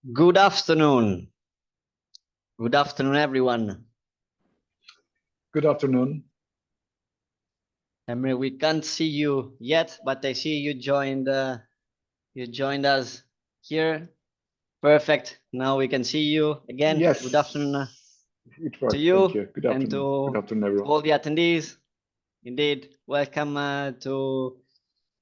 Good afternoon. Good afternoon, everyone. Good afternoon. Emre, we can't see you yet, but I see you joined us here. Perfect. Now we can see you again. Yes. Good afternoon It to worked. you. Thank you. Good And afternoon. Good afternoon, everyone. all the attendees. Indeed, welcome to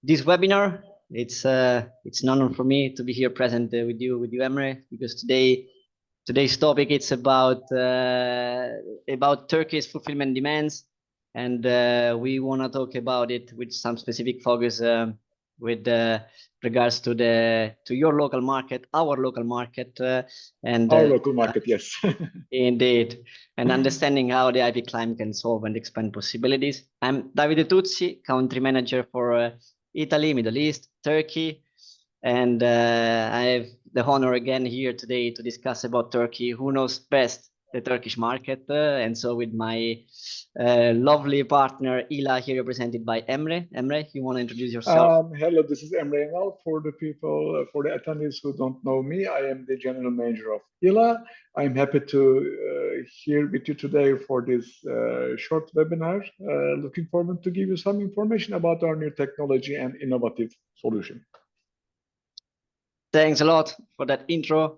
this webinar. It's an honor for me to be here present with you, Emre, because today's topic it's about Turkey's fulfillment demands, and we want to talk about it with some specific focus with regards to your local market, our local market, and our local market. Yes. Indeed, and understanding how the HaiPick climb can solve and expand possibilities. I'm Davide Tuzzi, country manager for Italy, Middle East, Turkey, and I have the honor again here today to discuss about Turkey. Who knows best the Turkish market? And so with my lovely partner Ila here, represented by Emre. Emre, you want to introduce yourself? Hello, this is Emre Enal. For the people, for the attendees who don't know me, I am the general manager of ILA. I'm happy to here with you today for this short webinar. Looking forward to give you some information about our new technology and innovative solution. Thanks a lot for that intro.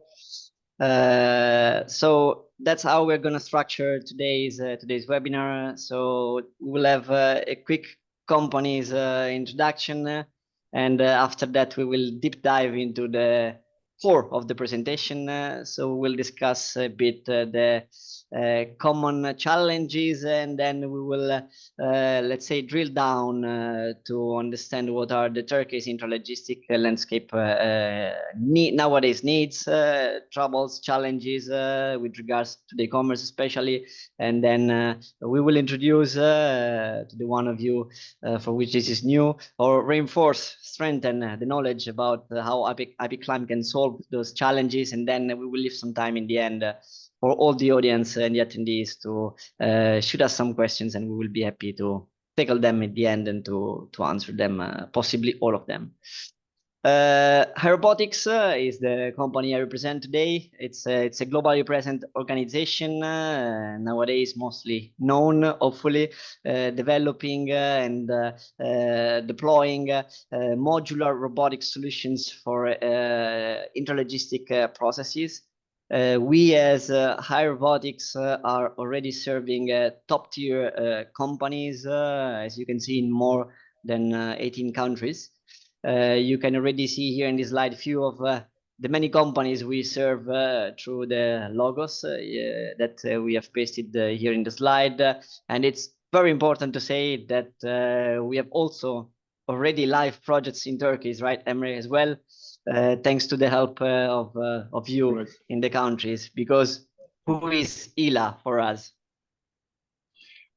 So that's how we're going to structure today's webinar. So we'll have a quick company's introduction, and after that we will deep dive into the core of the presentation. So we'll discuss a bit the common challenges, and then we will let's say drill down to understand what are the Turkey's intralogistic landscape nowadays needs, troubles, challenges with regards to the e-commerce especially, and then we will introduce to the one of you for which this is new, or reinforce, strengthen the knowledge about how HaiPick Climb can solve those challenges, and then we will leave some time in the end for all the audience and the attendees to shoot us some questions, and we will be happy to tackle them at the end and to answer them, possibly all of them. HaiRobotics is the company I represent today. It's a globally present organization, nowadays mostly known, hopefully, developing and deploying modular robotic solutions for intralogistic processes. We as HaiRobotics are already serving top tier companies, as you can see, in more than 18 countries. You can already see here in this slide few of the many companies we serve through the logos that we have pasted here in the slide. And it's very important to say that we have also already live projects in Turkey, right, Emre, as well, thanks to the help of you Right. in the countries. Because who is ILA for us?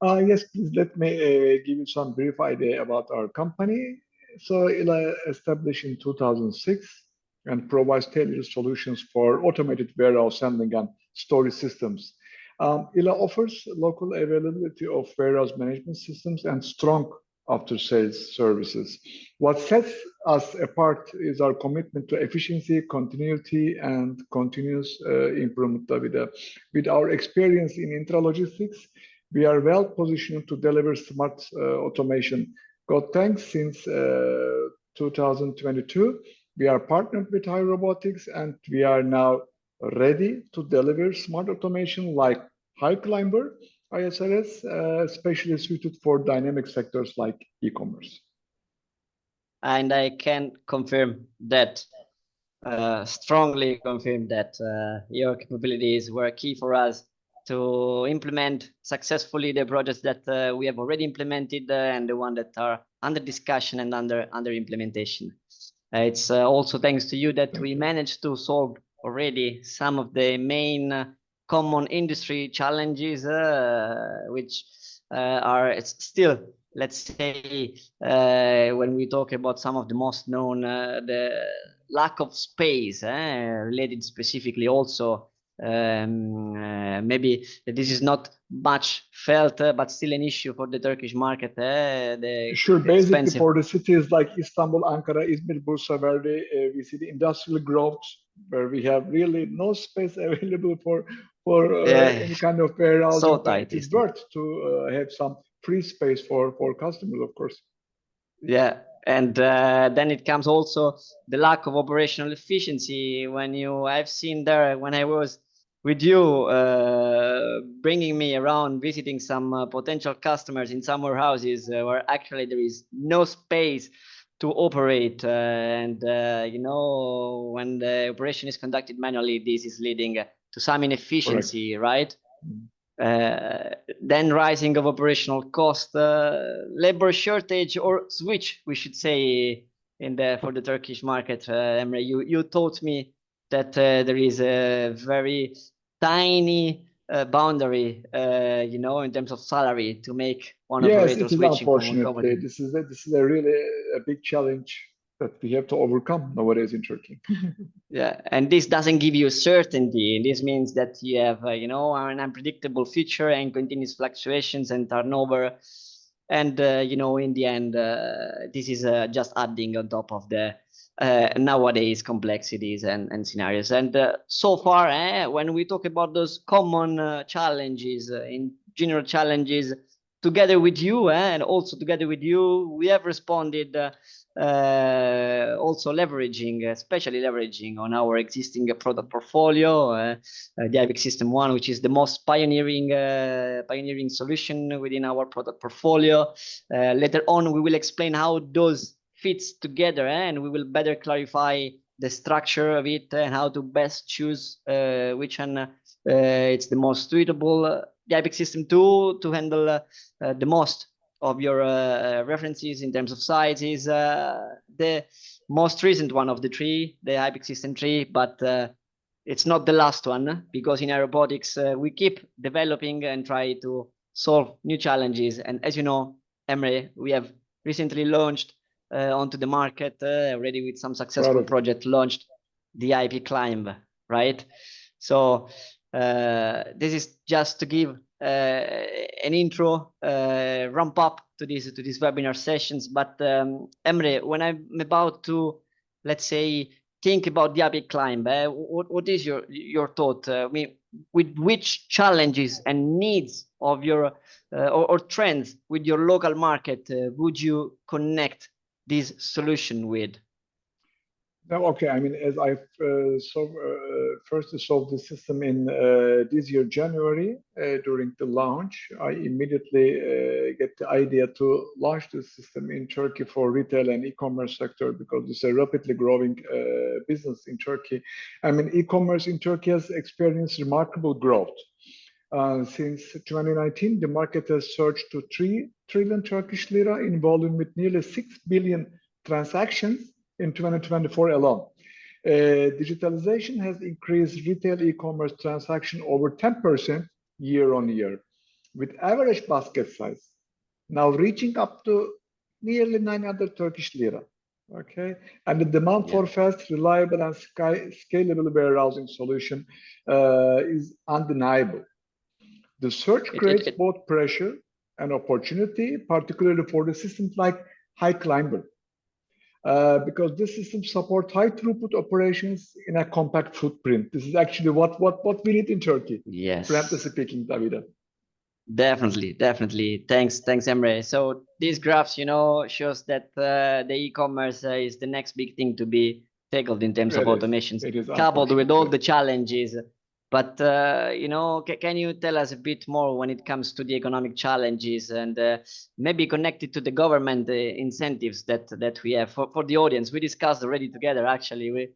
Yes, please let me give you some brief idea about our company. So ILA established in 2006 and provides tailored solutions for automated warehouse handling and storage systems. ILA offers local availability of warehouse management systems and strong after-sales services. What sets us apart is our commitment to efficiency, continuity, and continuous improvement. With our experience in intralogistics, we are well positioned to deliver smart automation. God thanks, since 2022, we are partnered with HaiRobotics, and we are now ready to deliver smart automation like HaiClimber, ISRS, especially suited for dynamic sectors like e-commerce. And I can confirm that, strongly confirm that your capabilities were key for us to implement successfully the projects that we have already implemented and the one that are under discussion and under implementation. It's also thanks to you that we managed to solve already some of the main common industry challenges, which are still, let's say, when we talk about some of the most known, the lack of space related specifically also, maybe this is not much felt, but still an issue for the Turkish market. Sure, basically for the cities like Istanbul, Ankara, Izmir, Bursa, where we see the industrial growth where we have really no space available for Yeah, any kind of warehousing. so So it tight, is isn't it? worth to have some free space for customers, of course. Yeah, and then it comes also the lack of operational efficiency. I've seen there when I was with you, bringing me around, visiting some potential customers in some warehouses where actually there is no space to operate. When the operation is conducted manually, this is leading to some Correct. inefficiency, right? Mhm. Then rising of operational cost, labor shortage or switch, we should say, for the Turkish market. Emre, you taught me that there is a very tiny boundary, in terms of salary to make one Yes, operator it is switching from one unfortunately. company. This is a really a big challenge that we have to overcome nowadays in Turkey. Yeah, and this doesn't give you certainty. This means that you have, an unpredictable future and continuous fluctuations and turnover. And, in the end, this is just adding on top of the nowadays complexities and scenarios. And so far, when we talk about those common challenges, in general challenges, together with you, and also together with you, we have responded. Also leveraging, especially leveraging on our existing product portfolio, the HaiPick System 1, which is the most pioneering solution within our product portfolio. Later on, we will explain how those fits together, and we will better clarify the structure of it and how to best choose which one it's the most suitable. The HaiPick System 2 to handle the most of your references in terms of size is the most recent one of the three, the HaiPick System 3, but it's not the last one, because in aerobotics we keep developing and try to solve new challenges. And as you know, Emre, we have recently launched onto the market, already with some Proud successful of it. project launched, the IP Climb, right? So this is just to give an intro, ramp up to this webinar sessions. But Emre, when I'm about to, let's say, think about the Epic Climb, what is your thought? I mean, with which challenges and needs of your or trends with your local market would you connect this solution with? No, okay. I mean, as I first solved the system in this year, January, during the launch, I immediately get the idea to launch the system in Turkey for retail and e-commerce sector, because it's a rapidly growing business in Turkey. I mean, e-commerce in Turkey has experienced remarkable growth. Since 2019, the market has surged to 3 trillion Turkish lira in volume, with nearly 6 billion transactions in 2024 alone. Digitalization has increased retail e-commerce transaction over 10% year on year, with average basket size now reaching up to nearly 900 Turkish lira. Okay, and the demand for fast, reliable, and scalable warehousing solution is undeniable. The surge creates both pressure and opportunity, particularly for the systems like HaiClimber, because this system supports high throughput operations in a compact footprint. This is actually what we need in Turkey. Yes. Frankly speaking, Davida. Definitely. Thanks, Emre. So these graphs, shows that the e-commerce is the next big thing to be tackled in terms of automations, It is coupled with all the challenges. But can you tell us a bit more when it comes to the economic challenges, and maybe connected to the government incentives that we have for the audience? We discussed already together, actually, we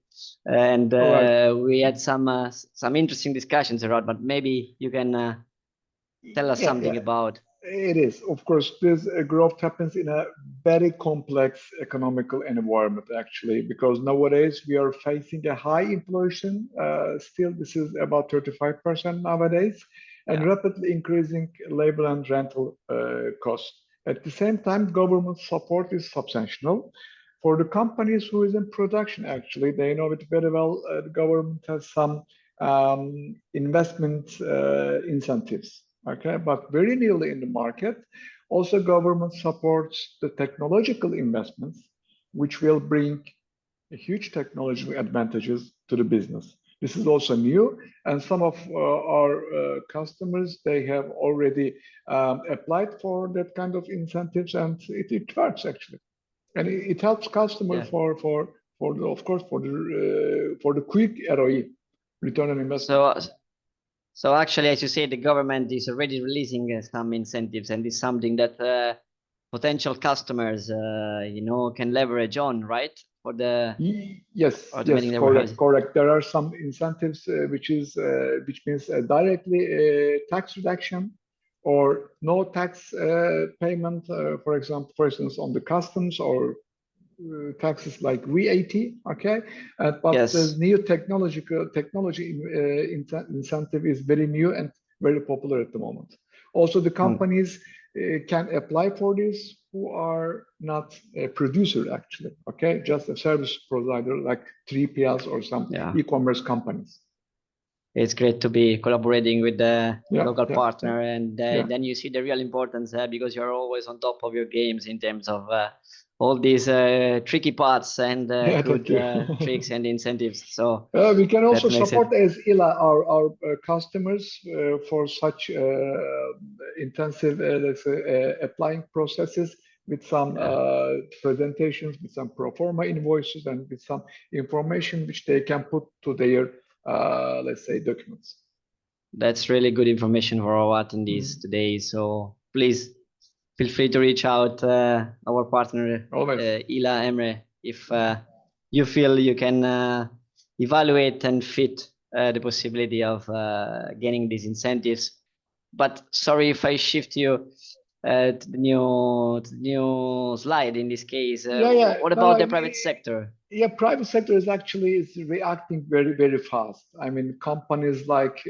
had some interesting discussions around. But maybe you can tell us something about. It is, of course, this growth happens in a very complex economical environment, actually, because nowadays we are facing a high inflation. Still, this is about 35% nowadays, and rapidly increasing labor and rental costs. At the same time, government support is substantial. For the companies who is in production, actually, they know it very well. The government has some investment incentives. Okay, but very nearly in the market, also government supports the technological investments, which will bring huge technological advantages to the business. This is also new, and some of our customers, they have already applied for that kind of incentives, and it works actually, and it helps customers Yeah. of course for the quick ROE, return on investment. So actually, as you say, the government is already releasing some incentives, and it's something that potential customers, can leverage on, right? For the Yes, yes, automating their correct, warehousing. correct. There are some incentives, which means directly tax reduction or no tax payment, for example, for instance, on the customs or taxes like VAT. Okay, but the Yes. new technology incentive is very new and very popular at the moment. Also, the Mm. companies can apply for this who are not a producer actually. Okay, just a service provider like 3PLs or some Yeah. e-commerce companies. It's great to be collaborating with the Yeah, local yeah, yeah, partner, and yeah. then you see the real importance because you're always on top of your games in terms of all these tricky parts and Yeah, thank good you. tricks and incentives. So We can also that makes it. support as ILA our customers for such intensive, let's say, applying processes with some Yeah, presentations, with some pro forma invoices, and with some information which they can put to their, let's say, documents. that's really good information for our attendees Mhm. today. So please feel free to reach out our partner Always. Ila Emre if you feel you can evaluate and fit the possibility of getting these incentives. But sorry if I shift you to the new slide in this case. Yeah, yeah. What No, no. about the private sector? Yeah, private sector is reacting very, very fast. I mean, companies like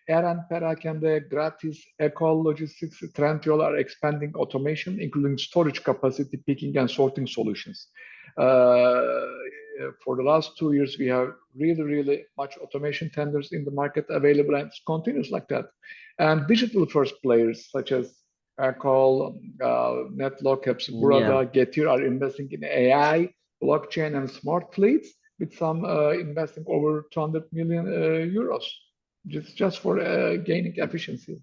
Eren Perakende, Gratis, Ekol Logistics, Trendyol are expanding automation, including storage capacity, picking and sorting solutions. For the last 2 years, we have really, really much automation tenders in the market available, and it continues like that. And digital first players such as Ekol, Netlock, Hepsi Yeah, Burada, Getir are investing in AI, blockchain, and smart fleets, with some investing over 200 million euros just for gaining efficiency.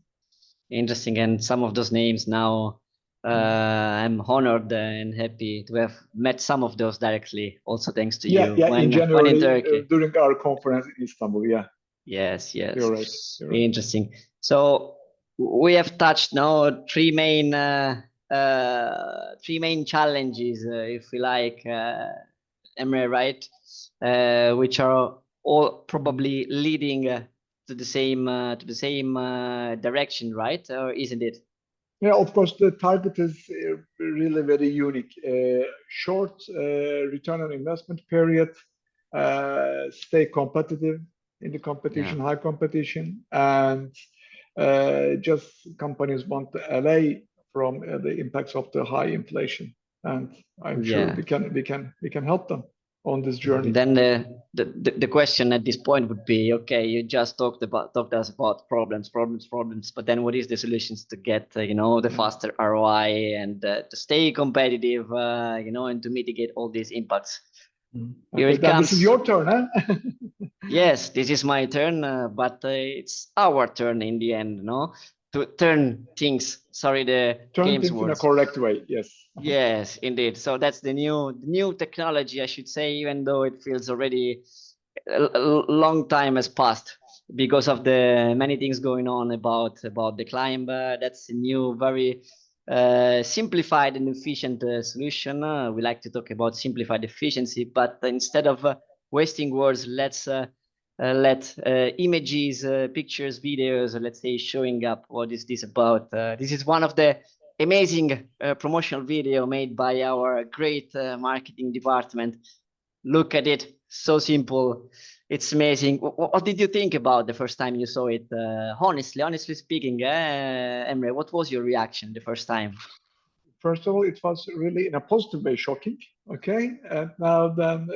interesting. And some of those names now, I'm honored and happy to have met some of those directly. Also, thanks to Yeah, you yeah. In when in January, Turkey. during our conference in Istanbul. Yeah, Yes, you're yes. right. You're right. Interesting. So we have touched now three main challenges, if we like, Emre, right? Which are all probably leading to the same direction, right? Or isn't it? Yeah, of course, the target is really very unique. Short return on investment period, stay competitive in the Yeah, competition, high competition, and just companies want to away from the impacts of the high inflation. And I'm sure yeah. we can help them on this journey. Then the question at this point would be, okay, you just talked us about problems, but then what is the solutions to get the Yeah. faster ROI and to stay competitive, and to mitigate all these impacts? Here Okay, it then this is comes. your turn, huh? Yes, this is my turn, but it's our turn in the end, no? To turn things. Sorry, the Turn games things in a words. correct way. Yes. Yes, indeed. So that's the new technology, I should say, even though it feels already a long time has passed because of the many things going on about the climb. That's a new, very simplified and efficient solution. We like to talk about simplified efficiency, but instead of wasting words, let's let images, pictures, videos, let's say, showing up. What is this about? This is one of the amazing promotional video made by our great marketing department. Look at it, so simple. It's amazing. What did you think about the first time you saw it? Honestly speaking, Emre, what was your reaction the first time? First of all, it was really in a positive way shocking. Okay, and now then,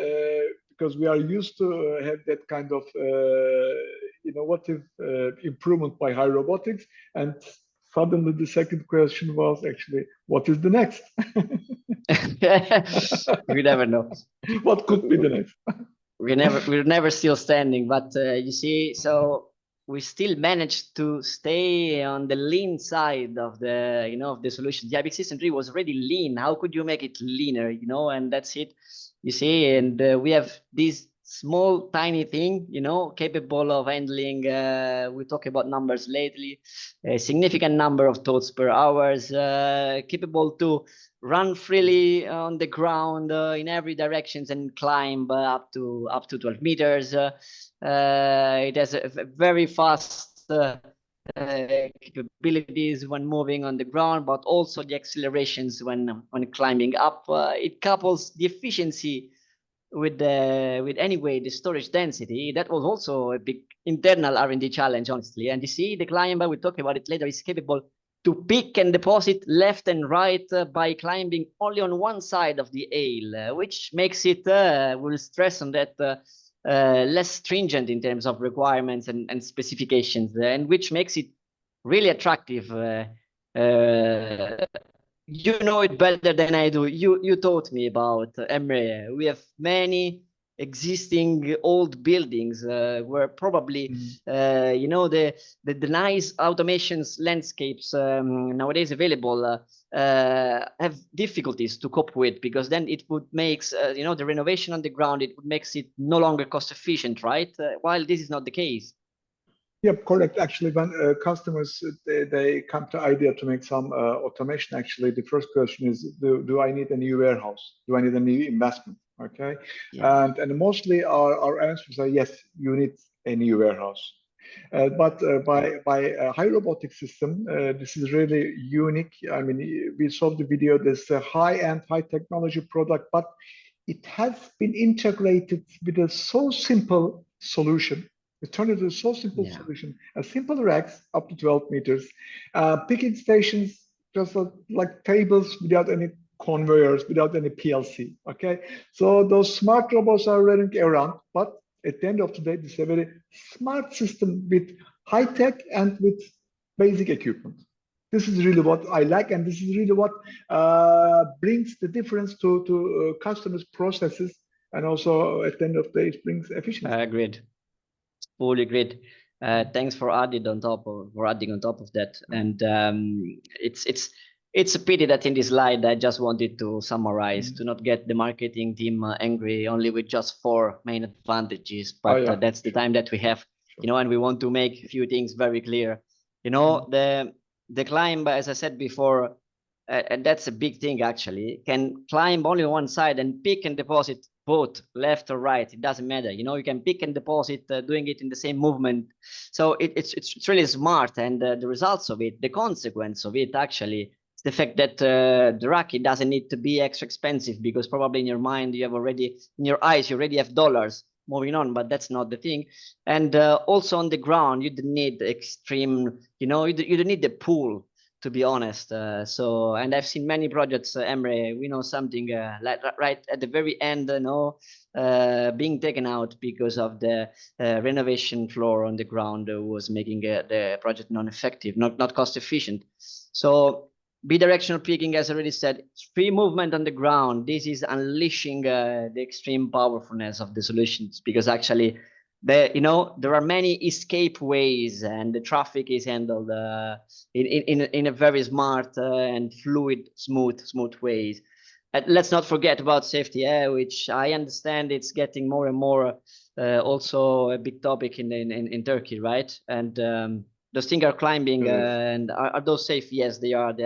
because we are used to have that kind of innovative improvement by high robotics, and suddenly the second question was actually, what is the next? We never know. What could be the next? We're never still standing, but you see, so we still managed to stay on the lean side of the, of the solution. The HaiPick System 3 was already lean. How could you make it leaner, and that's it, you see, and we have this small tiny thing, capable of handling, we talk about numbers lately, a significant number of thoughts per hours, capable to run freely on the ground in every directions and climb up to 12 meters. It has a very fast capabilities when moving on the ground, but also the accelerations when climbing up. It couples the efficiency with anyway the storage density. That was also a big internal R&D challenge, honestly. And you see, the climber, we'll talk about it later, is capable to pick and deposit left and right by climbing only on one side of the ale, which makes it, we'll stress on that, less stringent in terms of requirements and specifications, and which makes it really attractive. You know it better than I do. You taught me about Emre. We have many existing old buildings where probably the nice automations landscapes nowadays available have difficulties to cope with, because then it would makes the renovation on the ground, it would makes it no longer cost efficient, right? While this is not the case. Yep, correct. Actually, when customers they come to idea to make some automation, actually, the first question is, do I need a new warehouse? Do I need a new investment? Okay, Yeah. And mostly our answers are yes, you need a new warehouse. But by a high robotic system, this is really unique. I mean, we saw the video. This is a high-end, high technology product, but it has been integrated with a so simple solution. We turn it into a so simple solution. A simple racks up to 12 meters, picking stations just like tables without any conveyors, without any PLC. Okay, so those smart robots are running around, but at the end of the day, this is a very smart system with high tech and with basic equipment. This is really what I like, and this is really what brings the difference to customers' processes, and also at the end of the day, it brings efficiency. Agreed. Fully agreed. Thanks for adding on top of that. And it's a pity that in this slide I just wanted to summarize to not get the marketing team angry only with just 4 main advantages. But that's the time that we have, and we want to make a few things very clear. The climb, as I said before, and that's a big thing actually, can climb only on one side and pick and deposit both left or right. It doesn't matter. You can pick and deposit doing it in the same movement. So it's really smart. And the results of it, the consequence of it actually, the fact that the rack, it doesn't need to be extra expensive, because probably in your mind, you already have dollars moving on, but that's not the thing. And also on the ground, you don't need extreme, you don't need the pool, to be honest. And I've seen many projects, Emre, we know something like right at the very end, being taken out because of the renovation floor on the ground was making the project non-effective, not cost efficient. So bidirectional picking, as I already said, free movement on the ground. This is unleashing the extreme powerfulness of the solutions, because actually there are many escape ways, and the traffic is handled in a very smart and fluid, smooth ways. And let's not forget about safety, which I understand it's getting more and more also a big topic in Turkey, right? And those things are climbing, and are those safe? Yes, they are. They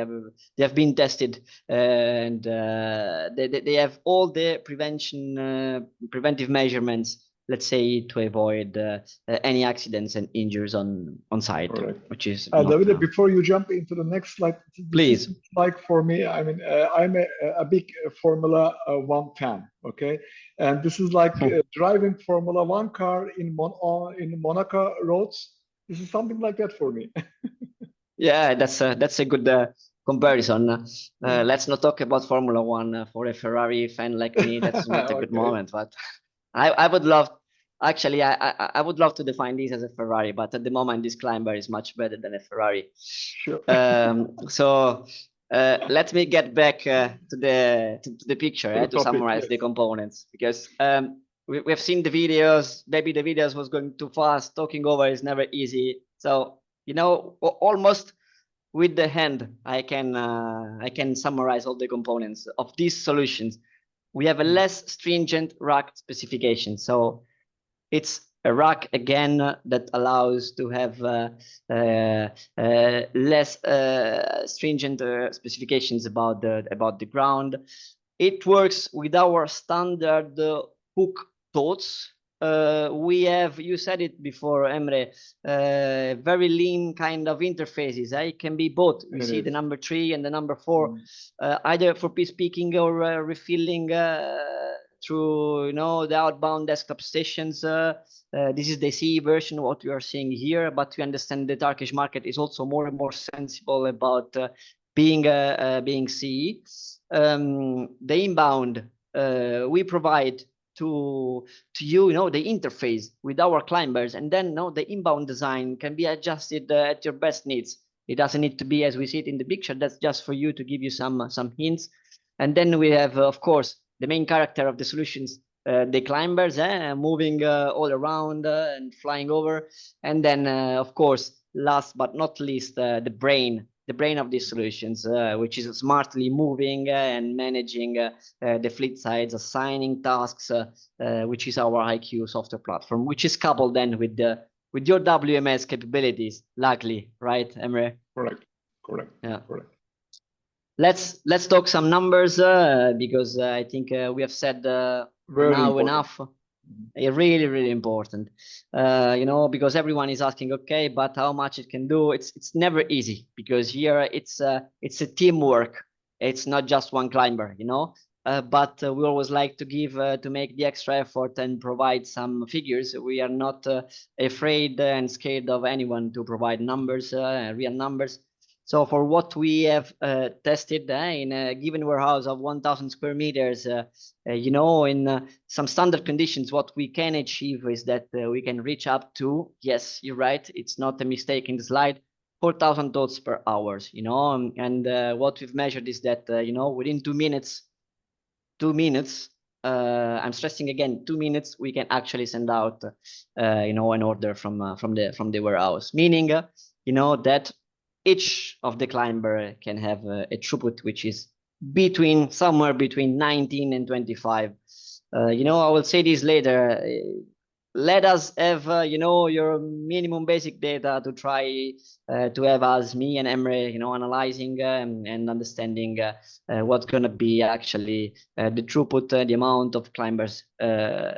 have been tested, and they have all the preventive measurements, let's say, to avoid any accidents and injuries on site. Correct. Which is Davide, before you jump into the next slide, please. Like for me, I mean, I'm a big Formula One fan. Okay, and this is like driving Formula One car in Monaco roads. This is something like that for me. Yeah, that's a good comparison. Let's not talk about Formula One for a Ferrari fan like me. That's not a good moment. But I would love Actually, I would love to define this as a Ferrari, but at the moment, this climber is much better than a Ferrari. Sure. So let me get back to the picture To the to topic, summarize yes. the components, because we have seen the videos. Maybe the videos was going too fast. Talking over is never easy. So almost with the hand, I can summarize all the components of these solutions. We have a less stringent rack specification. So it's a rack again that allows to have less stringent specifications about the ground. It works with our standard hook totes. We have, you said it before, Emre, very lean kind of interfaces. It can be both. We see the number 3 and the number 4, either for piece picking or refilling through the outbound desktop stations. This is the CE version, what we are seeing here, but we understand the Turkish market is also more and more sensible about being CE. The inbound we provide to you, the interface with our climbers, and then the inbound design can be adjusted at your best needs. It doesn't need to be as we see it in the picture. That's just for you to give you some hints. And then we have, of course, the main character of the solutions, the climbers, moving all around and flying over. And then, of course, last but not least, the brain of these solutions, which is smartly moving and managing the fleet sides, assigning tasks, which is our IQ software platform, which is coupled then with your WMS capabilities, luckily, right, Emre? Correct. Yeah. Correct. Let's talk some numbers because I think we have said enough. Really important, because everyone is asking, okay, but how much it can do? It's never easy, because here it's a teamwork. It's not just one climber, but we always like to give to make the extra effort and provide some figures. We are not afraid and scared of anyone to provide numbers, real numbers. So for what we have tested in a given warehouse of 1,000 square meters, in some standard conditions, what we can achieve is that we can reach up to, yes, you're right, it's not a mistake in the slide, 4,000 totes per hour, and what we've measured is that, within 2 minutes, I'm stressing again, 2 minutes, we can actually send out, an order from the warehouse, meaning, that each of the climber can have a throughput which is somewhere between 19 and 25. I will say this later. Let us have, your minimum basic data to try to have us, me and Emre, analyzing and understanding what's going to be actually the throughput, the amount of climbers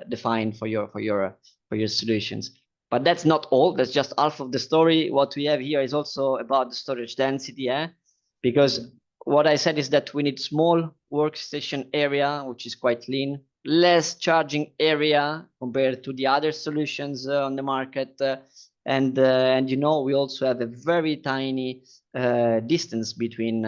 defined for your solutions. But that's not all. That's just half of the story. What we have here is also about the storage density, because what I said is that we need small workstation area, which is quite lean, less charging area compared to the other solutions on the market, and we also have a very tiny distance between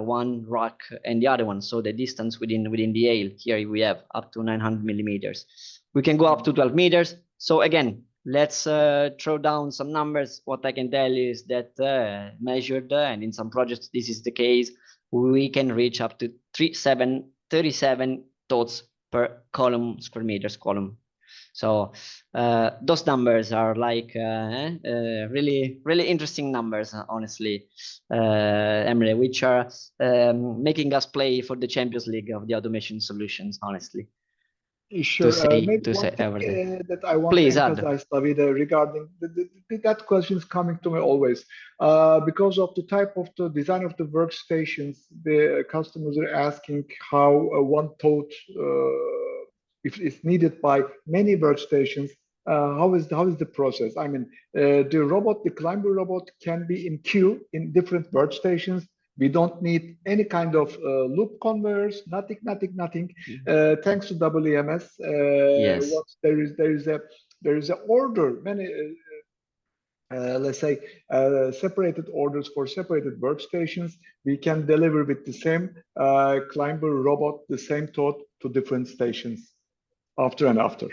one rack and the other one. So the distance within the aisle, here we have up to 900 millimeters. We can go up to 12 meters. So again, let's throw down some numbers. What I can tell you is that measured, and in some projects this is the case, we can reach up to 37 totes per square meters column. So those numbers are like really interesting numbers, honestly, Emre, which are making us play for the Champions League of the automation solutions, honestly. Sure. Maybe To say one thing everything. that I want Please to add. emphasize, David, regarding that question is coming to me always. Because of the type of the design of the workstations, the customers are asking how one tote, if it's needed by many workstations, how is the process? I mean, the climber robot can be in queue in different workstations. We don't need any kind of loop conveyors, nothing. Thanks to WMS, Yes. once there is a order, many let's say separated orders for separated workstations, we can deliver with the same climber robot, the same tote to different stations after and after.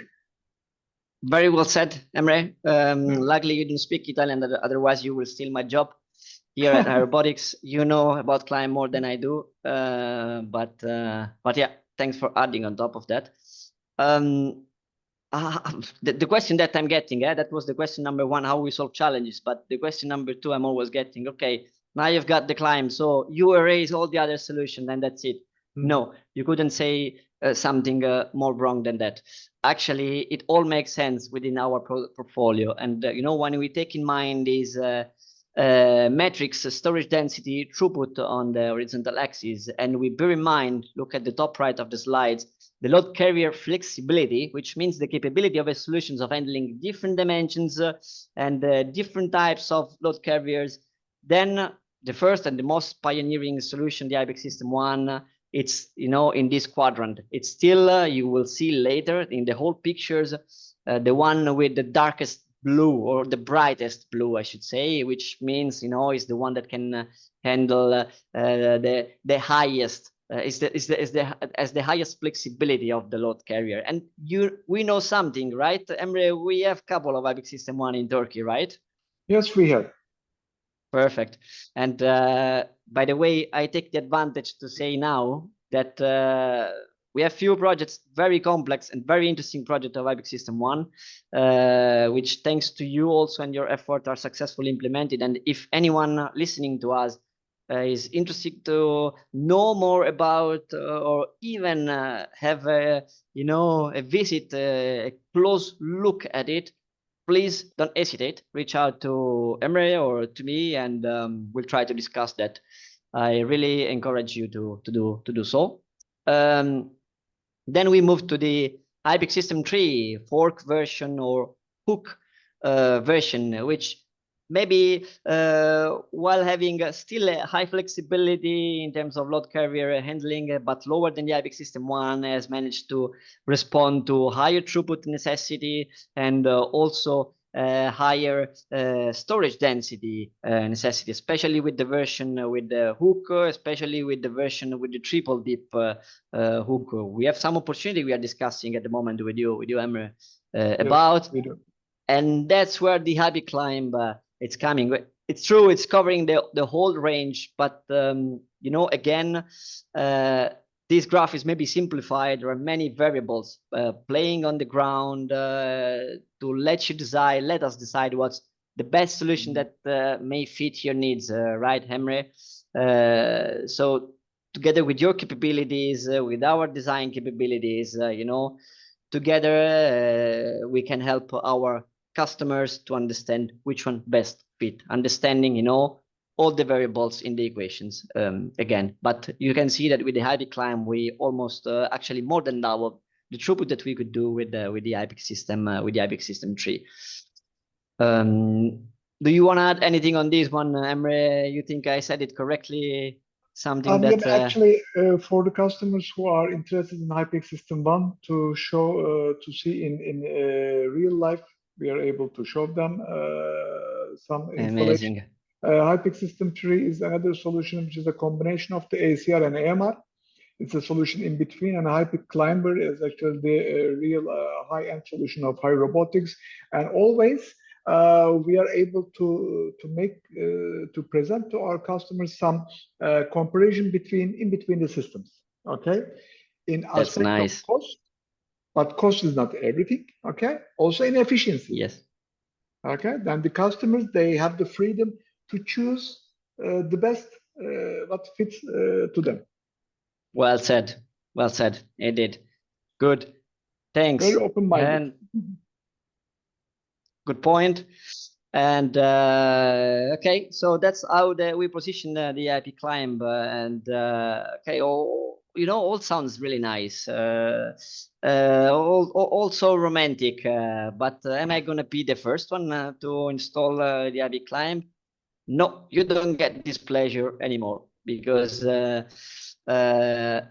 Very well said, Emre. Luckily, you didn't speak Italian, otherwise you will steal my job here at HaiRobotics. You know about Climb more than I do, but yeah, thanks for adding on top of that. The question that I'm getting, that was the question number one, how we solve challenges. But the question number two, I'm always getting, okay, now you've got the Climb, so you erase all the other solutions, and that's it. No, you couldn't say something more wrong than that. Actually, it all makes sense within our portfolio. And when we take in mind these metrics, storage density, throughput on the horizontal axis, and we bear in mind, look at the top right of the slides, the load carrier flexibility, which means the capability of a solutions of handling different dimensions and different types of load carriers, then the first and the most pioneering solution, the HaiPick System 1, it's in this quadrant. It's still you will see later in the whole pictures the one with the darkest blue, or the brightest blue, I should say, which means is the one that can handle the highest is the highest flexibility of the load carrier. And we know something, right, Emre? We have a couple of HaiPick System 1 in Turkey, right? Yes, we have. Perfect. And by the way, I take the advantage to say now that we have few projects, very complex and very interesting project of HaiPick System 1, which thanks to you also and your effort are successfully implemented. And if anyone listening to us is interested to know more about or even have a visit, a close look at it, please don't hesitate. Reach out to Emre or to me, and we'll try to discuss that. I really encourage you to do so. Then we move to the HaiPick System 3 fork version or hook version, which maybe while having still a high flexibility in terms of load carrier handling, but lower than the HaiPick System 1, has managed to respond to higher throughput necessity and also higher storage density necessity, especially with the version with the hook, especially with the version with the triple dip hook. We have some opportunity we are discussing at the moment with you, Emre, about. Yes, we do. And that's where the HaiPick Climb it's coming. It's true, it's covering the whole range, but again, this graph is maybe simplified. There are many variables playing on the ground to let us decide what's the best solution that may fit your needs, right, Emre? So together with your capabilities, with our design capabilities, together we can help our customers to understand which one best fit, understanding all the variables in the equations again. But you can see that with the HaiPick Climb, we almost actually more than double the throughput that we could do with the HaiPick system, with the HaiPick System 3. Do you want to add anything on this one, Emre? You think I said it correctly? Something that actually for the customers who are interested in HaiPick System 1 to show to see in real life, we are able to show them some installation. amazing. HaiPick System 3 is another solution which is a combination of the ACR and AMR. It's a solution in between, and HaiPick Climber is actually the real high-end solution of HaiRobotics. And always we are able to make to present to our customers some comparison in between the systems. Okay, in That's aspect nice. of cost, but cost is not everything. Okay, also in efficiency. Yes. Okay, then the customers, they have the freedom to choose the best what fits to them. Well said. Well said. It did. Good. Thanks. Very open-minded. Good point. And okay, so that's how we position the HaiPick Climb. And okay, all sounds really nice. Also romantic. But am I gonna be the first one to install the HaiPick Climb? No, you don't get this pleasure anymore, because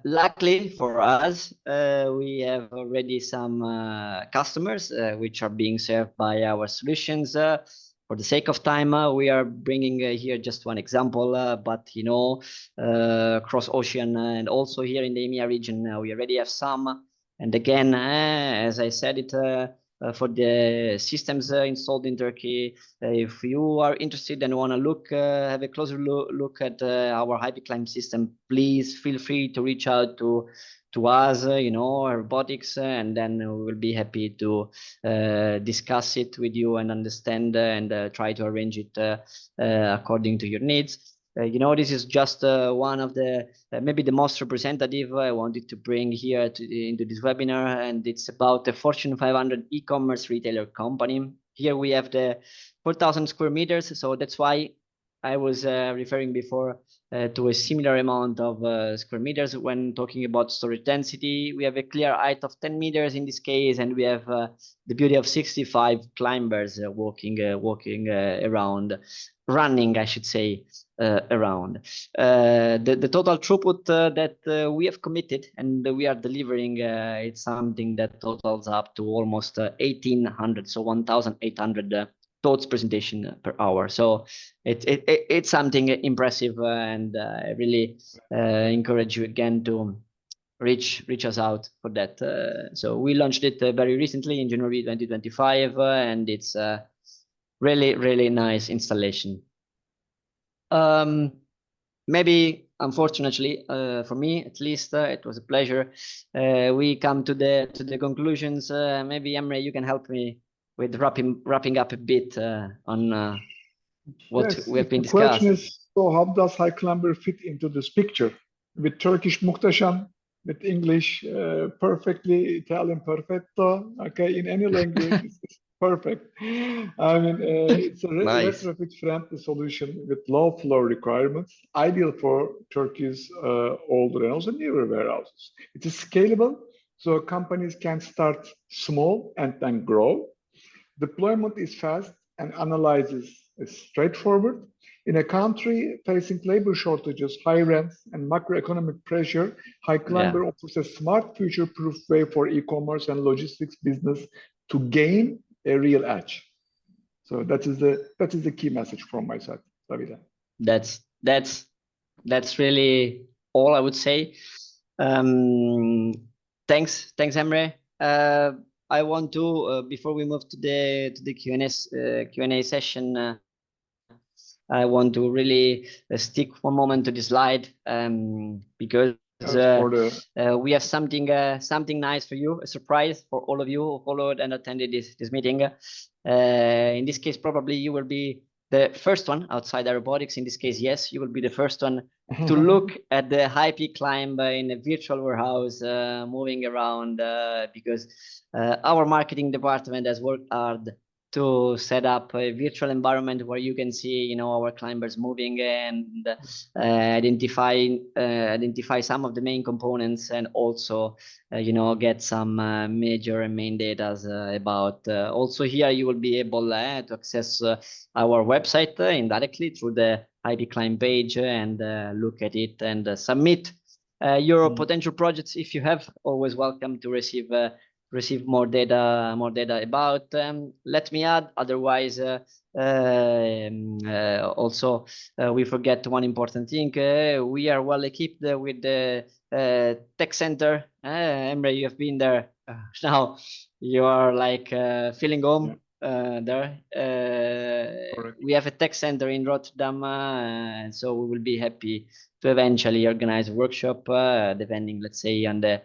luckily for us, we have already some customers which are being served by our solutions. For the sake of time, we are bringing here just one example, but across ocean and also here in the EMEA region, we already have some. And again, as I said it for the systems installed in Turkey. If you are interested and want to look, have a closer look at our HaiPick climb system, please feel free to reach out to us, robotics, and then we will be happy to discuss it with you and understand and try to arrange it according to your needs. This is just one of the maybe the most representative I wanted to bring here into this webinar, and it's about the Fortune 500 e-commerce retailer company. Here we have the 4,000 square meters, so that's why I was referring before to a similar amount of square meters when talking about storage density. We have a clear height of 10 meters in this case, and we have the beauty of 65 climbers walking around, running, I should say, around. The total throughput that we have committed and we are delivering, it's something that totals up to almost 1,800, so 1,800 thoughts presentation per hour. So it's something impressive, and I really encourage you again to reach us out for that. So we launched it very recently in January 2025, and it's really nice installation. Maybe unfortunately for me at least, it was a pleasure. We come to the conclusions. Maybe Emre, you can help me with wrapping up a bit on what Yes, we have been the question discussed. is, so how does HaiClimber fit into this picture? With Turkish muhteşem, with English perfectly, Italian perfetto, okay, in any language, it's perfect. I mean, it's a Nice. retrofit-friendly solution with low flow requirements, ideal for Turkey's older and also newer warehouses. It is scalable, so companies can start small and then grow. Deployment is fast and analysis is straightforward. In a country facing labor shortages, high rents, and macroeconomic pressure, HaiClimber offers a smart, future-proof way for e-commerce and logistics business to gain a real edge. So that is the key message from my side, Davide. That's really all I would say. Thanks, Emre. I want to before we move to the Q&A session, I want to really stick one moment to the slide, because we have something nice for you, a surprise for all of you who followed and attended this meeting. In this case, probably you will be the first one outside aerobotics. In this case, yes, you will be the first one to look at the HaiPick climb in a virtual warehouse, moving around, because our marketing department has worked hard to set up a virtual environment where you can see, our climbers moving and identify some of the main components, and also, get some major and main data about. Also here, you will be able to access our website indirectly through the HaiPick climb page and look at it and submit your potential projects if you have. Always welcome to receive more data about. Let me add, otherwise also we forget one important thing. We are well equipped with the tech center. Emre, you have been there. Now you are like feeling home there. We have a tech center in Rotterdam, so we will be happy to eventually organize a workshop, depending, let's say, on the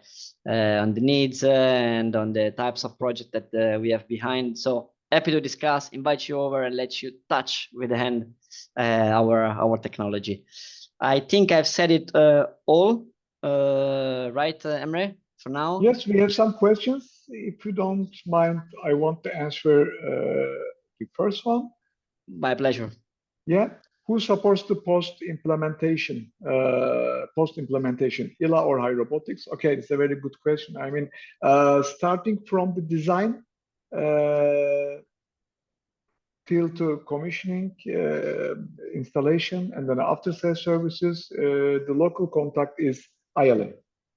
needs and on the types of project that we have behind. So happy to discuss, invite you over, and let you touch with the hand our technology. I think I've said it all, right, Emre, for now? Yes, we have some questions. If you don't mind, I want to answer the first one. My pleasure. Yeah. Who supports the post-implementation, ILA or HaiRobotics? Okay, it's a very good question. I mean, starting from the design till to commissioning, installation, and then after-sales services, the local contact is ILA.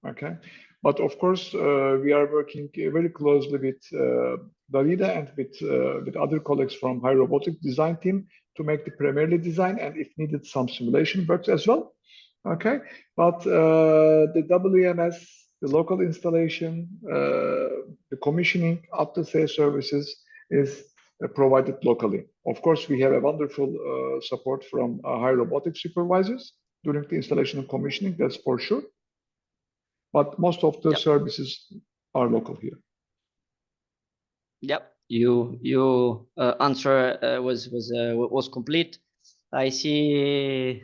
Okay, but of course, we are working very closely with Davide and with other colleagues from HaiRobotics design team to make the primarily design, and if needed, some simulation works as well. Okay, but the WMS the local installation, the commissioning, after-sales services is provided locally. Of course, we have a wonderful support from Hai Robotics supervisors during the installation and commissioning, that's for sure. But most of the services are local here. Yep, you answer was complete. I see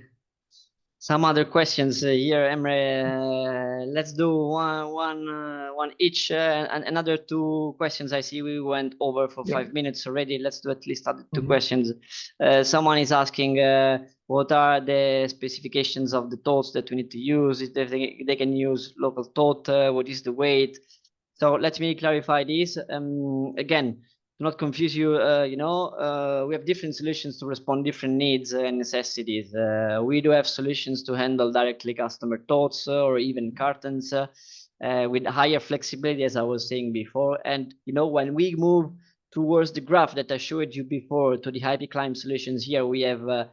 some other questions here, Emre. Let's do one each, and another two questions. I see we went over for 5 minutes already. Let's do at least other two questions. Someone is asking, what are the specifications of the totes that we need to use? If they can use local tote, what is the weight? So let me clarify this. Again, to not confuse you, we have different solutions to respond different needs and necessities. We do have solutions to handle directly customer totes or even cartons with higher flexibility, as I was saying before. And when we move towards the graph that I showed you before to the HaiPick climb solutions, here we have a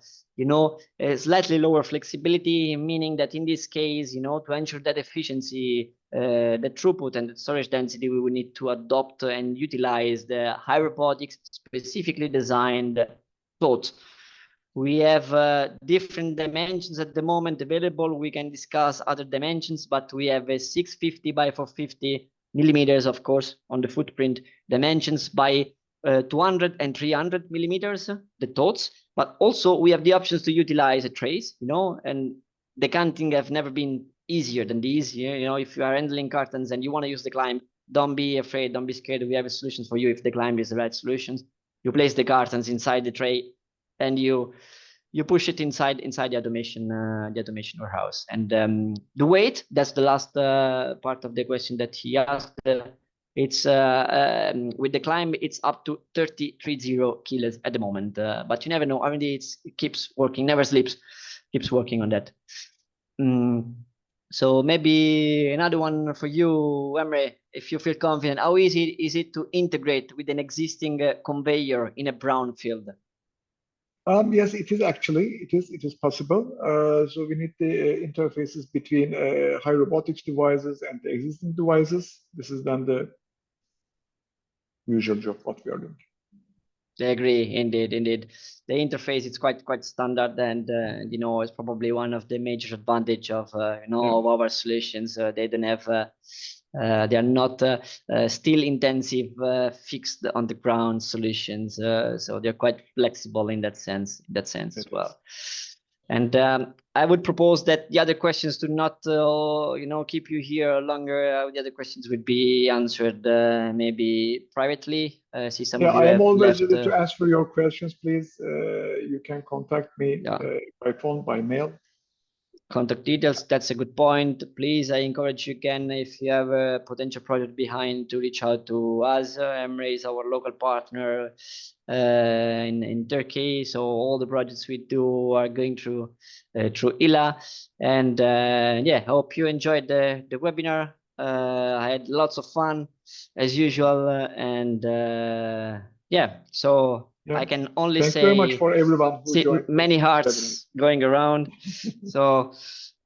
slightly lower flexibility, meaning that in this case, to ensure that efficiency, the throughput and the storage density, we will need to adopt and utilize the Hai Robotics specifically designed totes. We have different dimensions at the moment available. We can discuss other dimensions, but we have a 650 by 450 millimeters, of course, on the footprint dimensions by 200 and 300 millimeters, the totes. But also we have the options to utilize a trace, and decanting have never been easier than these. If you are handling cartons and you want to use the climb, don't be afraid, don't be scared. We have a solution for you if the climb is the right solution. You place the cartons inside the tray and you push it inside the automation warehouse. And the weight, that's the last part of the question that he asked. It's with the climb, it's up to 30 kilos at the moment, but you never know. R&D it keeps working, never sleeps, keeps working on that. So maybe another one for you, Emre, if you feel confident. How easy is it to integrate with an existing conveyor in a brownfield? Yes, it is actually. It is possible. So we need the interfaces between Hai Robotics devices and the existing devices. This is then the usual job what we are doing. I agree, indeed. The interface is quite standard, and it's probably one of the major advantage of of our solutions. They don't have they are not steel intensive fixed on the ground solutions, so they're quite flexible in that sense as well. And I would propose that the other questions do not keep you here longer. The other questions would be answered maybe privately. See some of you I am always left, ready to answer your questions. Please, you can contact me by phone, by mail. Contact details, that's a good point. Please, I encourage you again, if you have a potential project behind, to reach out to us. Emre is our local partner in Turkey, so all the projects we do are going through ILA. And I hope you enjoyed the webinar. I had lots of fun as usual, and so I can only say thank you very much for everyone who joined. Many hearts going around. So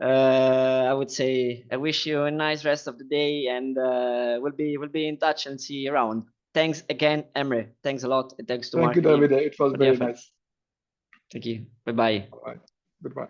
I would say I wish you a nice rest of the day, and we'll be in touch and see you around. Thanks again, Emre. Thanks a lot. And thanks to Thank you, David. It was very nice. Thank you. Bye-bye. Goodbye.